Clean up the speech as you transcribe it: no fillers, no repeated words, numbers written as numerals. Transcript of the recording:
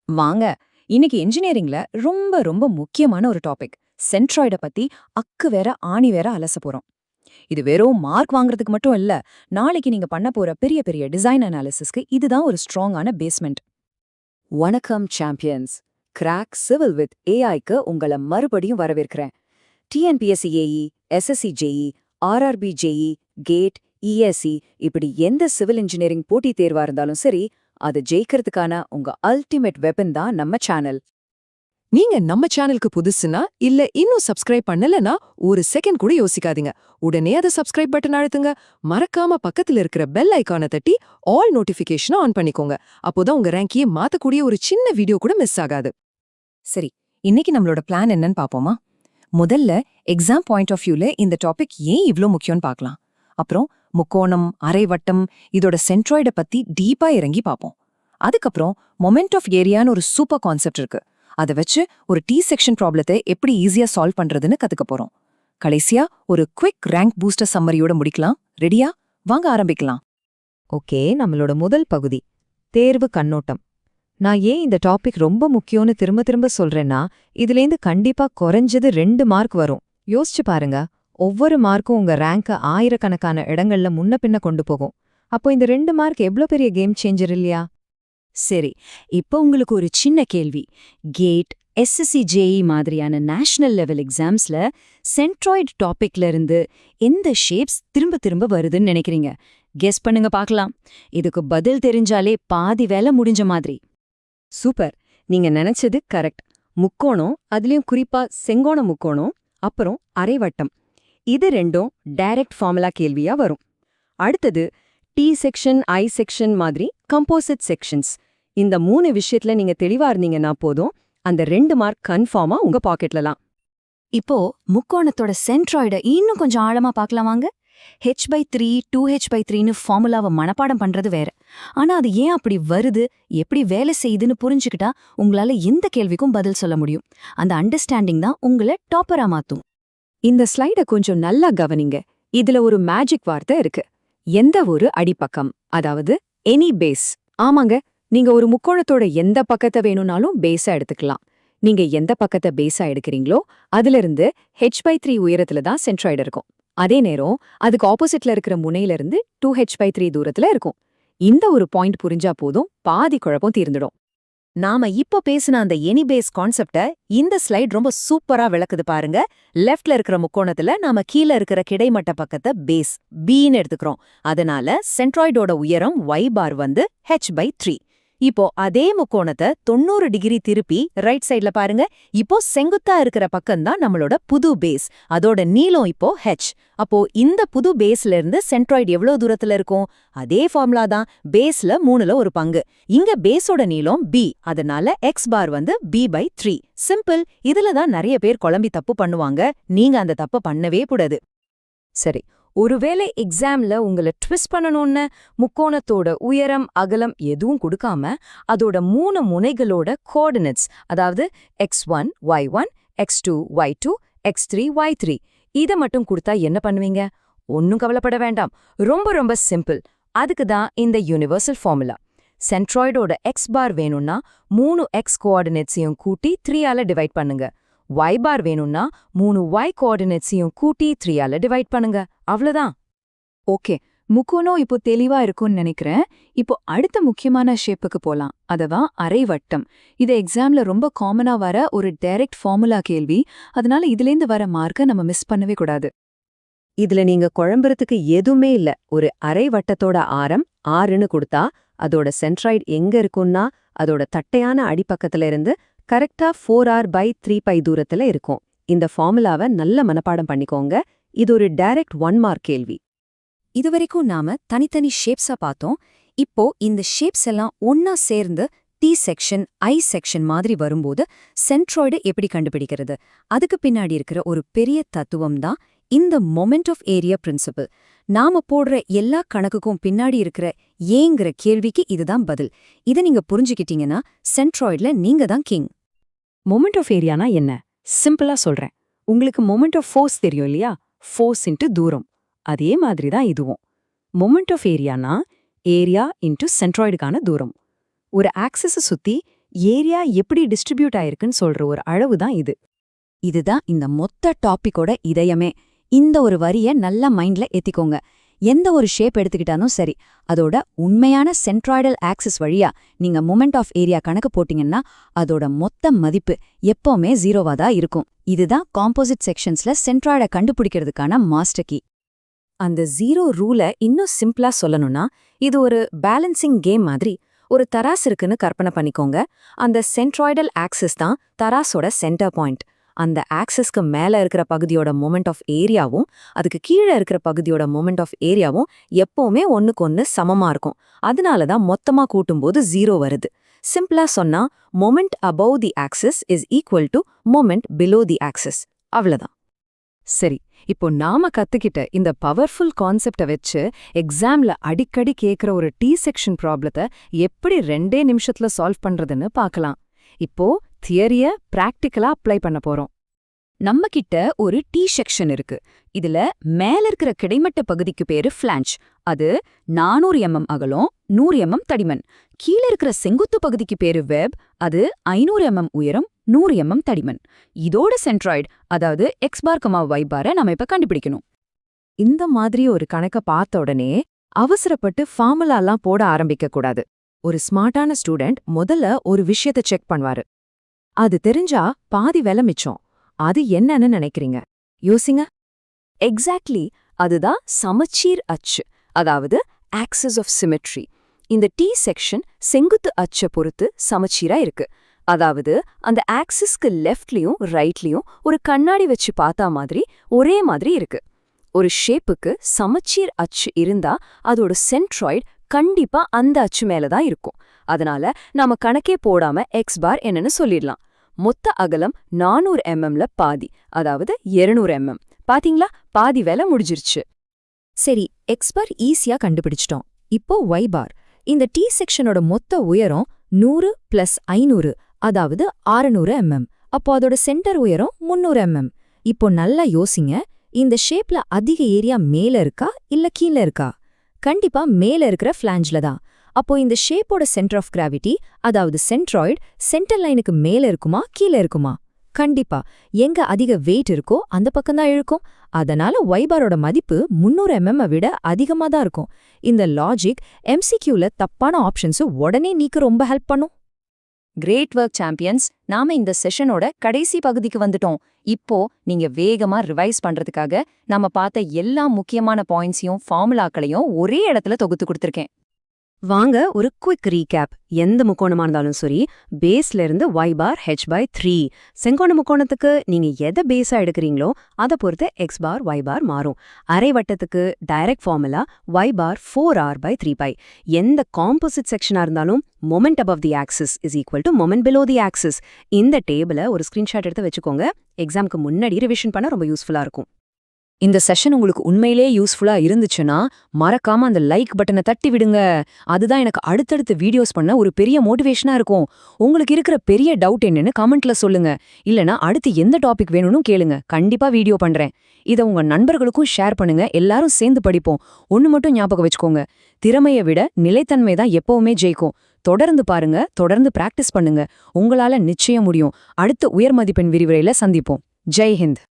வாங்க, இன்னைக்கு இன்ஜினியரிங்ல ரொம்ப ரொம்ப முக்கியமான ஒரு டாபிக் சென்ட்ராய்ட பத்தி அக்கு வேற ஆணி வேற அலச போறோம். இது வெறும் மார்க் வாங்குறதுக்கு மட்டும் இல்ல, நாளைக்கு நீங்க பண்ண போற பெரிய பெரிய டிசைன் அனாலிசிஸ்க்கு இதுதான் ஒரு ஸ்ட்ராங்கான பேஸ்மெண்ட். வணக்கம் சாம்பியன்ஸ். கிராக் சிவில் வித் ஏஐக்கு உங்களை மறுபடியும் வரவேற்கிறேன். TNPSC AE, SSC JE, RRB JE, GATE, ESC இப்படி எந்த சிவில் இன்ஜினியரிங் போட்டித் தேர்வா இருந்தாலும் சரி, அது ஜெயிக்கிறதுக்கான உங்க அல்டிமேட் வெப்பன் தான் நம்ம சேனல். நீங்க நம்ம சேனலுக்கு புதுசுனா இல்ல இன்னும் சப்ஸ்கிரைப் பண்ணலனா ஒரு செகண்ட் கூட யோசிக்காதீங்க. உடனே அதை சப்ஸ்கிரைப் பட்டன் அழுத்துங்க. மறக்காம பக்கத்துல இருக்கிற பெல் ஐகானை தட்டி ஆல் நோட்டிபிகேஷனை ஆன் பண்ணிக்கோங்க. அப்போதான் உங்க ரேங்கையே மாத்தக்கூடிய ஒரு சின்ன வீடியோ கூட மிஸ் ஆகாது. சரி, இன்னைக்கு நம்மளோட பிளான் என்னன்னு பாப்போமா? முதல்ல எக்ஸாம் பாயிண்ட் ஆஃப் வியூல இந்த டாபிக் ஏன் இவ்ளோ முக்கியம்னு பார்க்கலாம். அப்புறம் முக்கோணம், அரைவட்டம் இதோட சென்ட்ராய்ட பத்தி டீப்பா இறங்கி பார்ப்போம். அதுக்கப்புறம் மொமெண்ட் ஆஃப் ஏரியான்னு ஒரு சூப்பர் கான்செப்ட் இருக்கு. அதை வச்சு ஒரு டி செக்ஷன் ப்ராப்ளத்தை எப்படி ஈஸியா சால்வ் பண்றதுன்னு கத்துக்க போறோம். கடைசியா ஒரு குவிக் ரேங்க் பூஸ்டர் சம்மரியோட முடிக்கலாம். ரெடியா? வாங்க ஆரம்பிக்கலாம். ஓகே, நம்மளோட முதல் பகுதி தேர்வு கண்ணோட்டம். நான் ஏன் இந்த டாபிக் ரொம்ப முக்கியம்னு திரும்ப திரும்ப சொல்றேன்னா, இதுலேருந்து கண்டிப்பா குறைஞ்சது 2 மார்க் வரும். யோசிச்சு பாருங்க, ஒவ்வொரு மார்க்கும் உங்க ரேங்க ஆயிரக்கணக்கான இடங்கள்ல முன்ன பின்ன கொண்டு போகும். அப்போ இந்த 2 மார்க் எவ்ளோ பெரிய கேம் சேஞ்சர் இல்லையா? சரி, இப்போ உங்களுக்கு ஒரு சின்ன கேள்வி. கேட், எஸ்எஸ்சி ஜேஇ மாதிரியான நேஷனல் லெவல் எக்ஸாம்ஸ்ல சென்ட்ராய்டு டாபிக்ல இருந்து எந்த ஷேப்ஸ் திரும்ப திரும்ப வருதுன்னு நினைக்கிறீங்க? கெஸ் பண்ணுங்க பார்க்கலாம். இதுக்கு பதில் தெரிஞ்சாலே பாதி வேலை முடிஞ்ச மாதிரி. சூப்பர், நீங்க நினைச்சது கரெக்ட். முக்கோணம், அதுலயும் குறிப்பா செங்கோண முக்கோணம், அப்புறம் அரைவட்டம். இது ரெண்டும் டைரக்ட் ஃபார்முலா கேள்வியா வரும். அடுத்தது டி செக்ஷன், ஐ செக்ஷன் மாதிரி கம்போசிட் செக்ஷன்ஸ். இந்த 3 விஷயத்துல நீங்க தெளிவா இருந்தீங்கன்னா போதும், அந்த 2 மார்க் கன்ஃபார்மா உங்க பாக்கெட்லலாம். இப்போ முக்கோணத்தோட சென்ட்ராய்ட இன்னும் கொஞ்சம் ஆழமா பார்க்கலாம் வாங்க. h/3 2h/3ன்னு ஃபார்முலாவை மனப்பாடம் பண்றது வேற. ஆனா அது ஏன் அப்படி வருது, எப்படி வேலை செய்யுதுன்னு புரிஞ்சுக்கிட்டா உங்களால எந்த கேள்விக்கும் பதில் சொல்ல முடியும். அந்த அண்டர்ஸ்டாண்டிங் தான் உங்களை டாப்பரா மாத்தும். இந்த ஸ்லைட கொஞ்சம் நல்லா கவனிங்க. இதுல ஒரு மேஜிக் வார்த்தை இருக்கு. எந்த ஒரு அடிப்பக்கம், அதாவது எனி பேஸ். ஆமாங்க, நீங்க ஒரு முக்கோணத்தோட எந்த பக்கத்தை வேணும்னாலும் பேஸா எடுத்துக்கலாம். நீங்க எந்த பக்கத்தை பேஸா எடுக்கிறீங்களோ அதிலிருந்து h/3 உயரத்துல தான் சென்ட்ராய்டு இருக்கும். அதே நேரம் அதுக்கு ஆப்போசிட்ல இருக்கிற முனையில இருந்து 2h/3 தூரத்துல இருக்கும். இந்த ஒரு பாயிண்ட் புரிஞ்சா போதும், பாதி குழப்பம் தீர்ந்துடும். நாம இப்போ பேசின அந்த எனி பேஸ் கான்செப்ட இந்த ஸ்லைட் ரொம்ப சூப்பரா விளக்குது பாருங்க. லெஃப்ட்ல இருக்கிற முக்கோணத்துல நாம கீழ இருக்கிற கிடைமட்ட பக்கத்தை பேஸ் பின்னு எடுத்துக்கிறோம். அதனால சென்ட்ராய்டோட உயரம் y பார் வந்து h/3. இப்போ அதே முக்கோணத்தை 90 டிகிரி திருப்பி ரைட் சைட்ல பாருங்க. இப்போ செங்குத்தா இருக்கிற பக்கம்தான் நம்மளோட புது பேஸ். அதோட நீளம் இப்போ h. அப்போ இந்த புது பேஸ்ல இருந்து சென்ட்ராய்டு எவ்வளவு தூரத்துல இருக்கும்? அதே ஃபார்முலா தான், பேஸ்ல 3ல ஒரு பங்கு. இங்க பேஸோட நீளம் b, அதனால x பார் வந்து b/3. சிம்பிள். இதுல தான் நிறைய பேர் குழம்பி தப்பு பண்ணுவாங்க. நீங்க அந்த தப்ப பண்ணவே கூடாது. சரி, ஒருவேளை எக்ஸாம்ல உங்களை ட்விஸ்ட் பண்ணணும்னு முக்கோணத்தோட உயரம், அகலம் எதுவும் கொடுக்காம அதோட 3 முனைகளோட கோஆர்டினேட்ஸ், அதாவது x1 y1, x2 y2, x3 y3 இத மட்டும் கொடுத்தா என்ன பண்ணுவீங்க? ஒன்னும் கவலைப்பட வேண்டாம். ரொம்ப ரொம்ப சிம்பிள். அதுக்கு தான் இந்த யூனிவர்சல் ஃபார்முலா. சென்ட்ராய்டோட x பார் வேணும்னா 3 x கோஆர்டினேட்ஸையும் கூட்டி 3ஆல டிவைட் பண்ணுங்க. y பார் வேணும்னா 3 y கோஆர்டினேட்ஸையும் கூட்டி 3ஆல டிவைட் பண்ணுங்க. அவ்வளவுதான். ஓகே, முக்கோணம் இப்போ தெளிவா இருக்கும்னு நினைக்கிறேன். இப்போ அடுத்த முக்கியமான ஷேப்புக்கு போலாம். அதுதான் அரைவட்டம். இது எக்ஸாம்ல ரொம்ப காமனா வர ஒரு டைரக்ட் ஃபார்முலா கேள்வி. அதனால இதுலேருந்து வர மார்க்கை நம்ம மிஸ் பண்ணவே கூடாது. இதுல நீங்க குழம்புறதுக்கு எதுவுமே இல்ல. ஒரு அரைவட்டத்தோட ஆரம் 6ன்னு கொடுத்தா அதோட சென்ட்ராய்டு எங்க இருக்கும்னா அதோட தட்டையான அடிப்பக்கத்துல இருந்து கரெக்டா 4r/3π தூரத்துல இருக்கும். இந்த ஃபார்முலாவை நல்ல மனப்பாடம் பண்ணிக்கோங்க. இது ஒரு டைரக்ட் 1 மார்க் கேள்வி. இதுவரைக்கும் நாம தனித்தனி ஷேப்ஸா பார்த்தோம். இப்போ இந்த ஷேப்ஸ் எல்லாம் ஒன்னா சேர்ந்து டி செக்ஷன், ஐ செக்ஷன் மாதிரி வரும்போது சென்ட்ராய்டு எப்படி கண்டுபிடிக்கிறது? அதுக்கு பின்னாடி இருக்கிற ஒரு பெரிய தத்துவம் தான் இந்த மொமெண்ட் ஆஃப் ஏரியா பிரின்சிபல். நாம போடுற எல்லா கணக்குக்கும் பின்னாடி இருக்கிற ஏங்கிற கேள்விக்கு இதுதான் பதில். இதை நீங்க புரிஞ்சுக்கிட்டீங்கன்னா சென்ட்ராய்டுல நீங்க தான் கிங். மொமெண்ட் ஆஃப் ஏரியானா என்ன? சிம்பிளா சொல்றேன். உங்களுக்கு மொமெண்ட் ஆஃப் ஃபோர்ஸ் தெரியும் இல்லையா? ஃபோர்ஸ் இன்ட்டு தூரம். அதே மாதிரி தான் இதுவும். மொமெண்ட் ஆஃப் ஏரியானா ஏரியா இன்ட்டு சென்ட்ராய்டுக்கான தூரம். ஒரு ஆக்சிஸை சுத்தி ஏரியா எப்படி டிஸ்ட்ரிபியூட் ஆயிருக்குன்னு சொல்ற ஒரு அளவு தான் இது. இதுதான் இந்த மொத்த டாபிக்கோட இதயமே. இந்த ஒரு வரிய நல்ல மைண்ட்ல ஏத்திக்கோங்க. எந்த ஒரு ஷேப் எடுத்துக்கிட்டாலும் சரி, அதோட உண்மையான சென்ட்ராய்டல் ஆக்சிஸ் வழியா நீங்க மொமெண்ட் ஆஃப் ஏரியா கணக்கு போட்டீங்கன்னா அதோட மொத்த மதிப்பு எப்பவுமே 0வா தான் இருக்கும். இதுதான் காம்போசிட் செக்ஷன்ஸ்ல சென்ட்ராய்டை கண்டுபிடிக்கிறதுக்கான மாஸ்டர் கீ. அந்த 0 ரூல இன்னும் சிம்பிளா சொல்லணும்னா, இது ஒரு பேலன்சிங் கேம் மாதிரி. ஒரு தராசு இருக்குன்னு கற்பனை பண்ணிக்கோங்க. அந்த சென்ட்ராய்டல் ஆக்சிஸ் தான் தராசோட சென்டர் பாயிண்ட். அந்த ஆக்சிஸ்க்கு மேல இருக்கிற பகுதியோட மொமெண்ட் ஆஃப் ஏரியாவும் அதுக்கு கீழே இருக்கிற பகுதியோட மொமெண்ட் ஆஃப் ஏரியாவும் எப்பவுமே ஒன்னுக்கு சமமா இருக்கும். அதனால தான் மொத்தமா கூட்டும்போது 0 வருது. சிம்பிளா சொன்னா, moment above the axis is equal to moment below the axis. அவ்வளவுதான். சரி, இப்போ நாம கத்துக்கிட்ட இந்த பவர்ஃபுல் கான்செப்ட வச்சு எக்ஸாம்ல அடிக்கடி கேக்குற ஒரு டி செக்ஷன் ப்ராப்ளத்தை எப்படி 2 நிமிஷத்துல சால்வ் பண்றதுன்னு பார்க்கலாம். இப்போ தியரிய பிராக்டிக்கலா அப்ளை பண்ண போறோம். நம்ம கிட்ட ஒரு டி செக்ஷன் இருக்கு. இதுல மேல இருக்கிற கிடைமட்ட பகுதிக்கு பேரு ஃபிளாஞ்ச். அது 400 mm அகலம், 100 mm தடிமன். கீழ இருக்கிற செங்குத்து பகுதிக்கு பேரு வெப். அது 500 mm உயரம், 100 mm தடிமன். இதோட சென்ட்ராய்டு, அதாவது x பார், y பாரை நாம இப்ப கண்டுபிடிக்கணும். இந்த மாதிரி ஒரு கணக்க பார்த்த உடனே அவசரப்பட்டு ஃபார்முலாலாம் போட ஆரம்பிக்க கூடாது. ஒரு ஸ்மார்ட்டான ஸ்டூடெண்ட் முதல்ல ஒரு விஷயத்தை செக் பண்ணுவாரு. அது தெரிஞ்சா பாதி வேலை மிச்சம். அது என்னன்னு நினைக்கிறீங்க? யோசிங்க. எக்ஸாக்ட்லி, அதுதான் சமச்சீர் அச்சு, அதாவது ஆக்சிஸ் ஆஃப் சிமெட்ரி. இந்த டி செக்ஷன் செங்குத்து அச்சை பொறுத்து சமச்சீரா இருக்கு. அதாவது அந்த ஆக்சிஸ்க்கு லெஃப்ட்லயும் ரைட்லயும் ஒரு கண்ணாடி வச்சு பார்த்தா மாதிரி ஒரே மாதிரி இருக்கு. ஒரு ஷேப்புக்கு சமச்சீர் அச்சு இருந்தா அதோட சென்ட்ராய்டு கண்டிப்பா அந்த அச்சு மேலதான் இருக்கும். அதனால நாம கணக்கே போடாம எக்ஸ் பார் என்னன்னு சொல்லிடலாம். மொத்த அகலம் 400 mmல பாதி, அதாவது 200 mm. பாத்தீங்களா, பாதி வேலை முடிஞ்சிருச்சு. சரி, எக்ஸ் பார் ஈஸியா கண்டுபிடிச்சிட்டோம். இப்போ ஒய் பார். இந்த டி செக்ஷனோட மொத்த உயரம் 100 + 500, அதாவது 600 mm. அப்போ அதோட சென்டர் உயரம் 300 mm. இப்போ நல்லா யோசிங்க, இந்த ஷேப்ல அதிக ஏரியா மேல இருக்கா இல்ல கீழ இருக்கா? கண்டிப்பா மேல இருக்கிற ஃபிளாஞ்ச்ல தான். அப்போ இந்த ஷேப்போட சென்டர் ஆஃப் கிராவிட்டி, அதாவது சென்ட்ராய்டு, சென்டர் லைனுக்கு மேல இருக்குமா கீழ இருக்குமா? கண்டிப்பா எங்க அதிக வெயிட் இருக்கோ அந்த பக்கம்தான் இழுக்கும். அதனால ஒய் பாரோட மதிப்பு 300 mm விட அதிகமா தான் இருக்கும். இந்த லாஜிக் எம்சிக்யூல தப்பான ஆப்ஷன்ஸ் உடனே நீக்க ரொம்ப ஹெல்ப் பண்ணும். கிரேட் ஒர்க் சாம்பியன்ஸ், நாம இந்த செஷனோட கடைசி பகுதிக்கு வந்துட்டோம். இப்போ நீங்க வேகமா ரிவைஸ் பண்றதுக்காக நாம பார்த்த எல்லா முக்கியமான பாயிண்ட்ஸையும் ஃபார்முலாக்களையும் ஒரே இடத்துல தொகுத்து கொடுத்திருக்கேன். வாங்க ஒரு குவிக் ரீகேப். எந்த முக்கோணமா இருந்தாலும் சரி, பேஸ்ல இருந்து y பார் h/3. செங்கோண முக்கோணத்துக்கு நீங்க எதை பேஸா எடுக்கிறீங்களோ அதை பொறுத்து x பார் y பார் மாறும். அரை வட்டத்துக்கு டைரக்ட் ஃபார்முலா y பார் 4r/3π. எந்த காம்போசிட் செக்ஷனா இருந்தாலும் moment above the axis is equal to moment below the axis. இந்த டேபிளை ஒரு ஸ்கிரீன்ஷாட் எடுத்து வச்சுக்கோங்க. எக்ஸாம்க்கு முன்னாடி ரிவிஷன் பண்ண ரொம்ப யூஸ்ஃபுல்லா இருக்கும். இந்த செஷன் உங்களுக்கு உண்மையிலே யூஸ்ஃபுல்லா இருந்துச்சுன்னா மறக்காம அந்த லைக் பட்டனை தட்டி விடுங்க. அதுதான் எனக்கு அடுத்தடுத்த வீடியோஸ் பண்ண ஒரு பெரிய மோட்டிவேஷனா இருக்கும். உங்களுக்கு இருக்கிற பெரிய டவுட் என்னன்னு கமெண்ட்ல சொல்லுங்க. இல்லனா அடுத்து எந்த டாபிக் வேணும்னு கேளுங்க, கண்டிப்பா வீடியோ பண்றேன். இதை உங்க நண்பர்களுக்கும் ஷேர் பண்ணுங்க. எல்லாரும் சேர்ந்து படிப்போம். ஒன்னு மட்டும் ஞாபகம் வச்சுக்கோங்க, திறமையை விட நிலைத்தன்மை தான் எப்பவுமே ஜெயிக்கும். தொடர்ந்து பாருங்க, தொடர்ந்து பிராக்டிஸ் பண்ணுங்க. உங்களால நிச்சயம் முடியும். அடுத்த உயர் மதிப்பெண் விரிவுரையில சந்திப்போம். ஜெய் ஹிந்த்.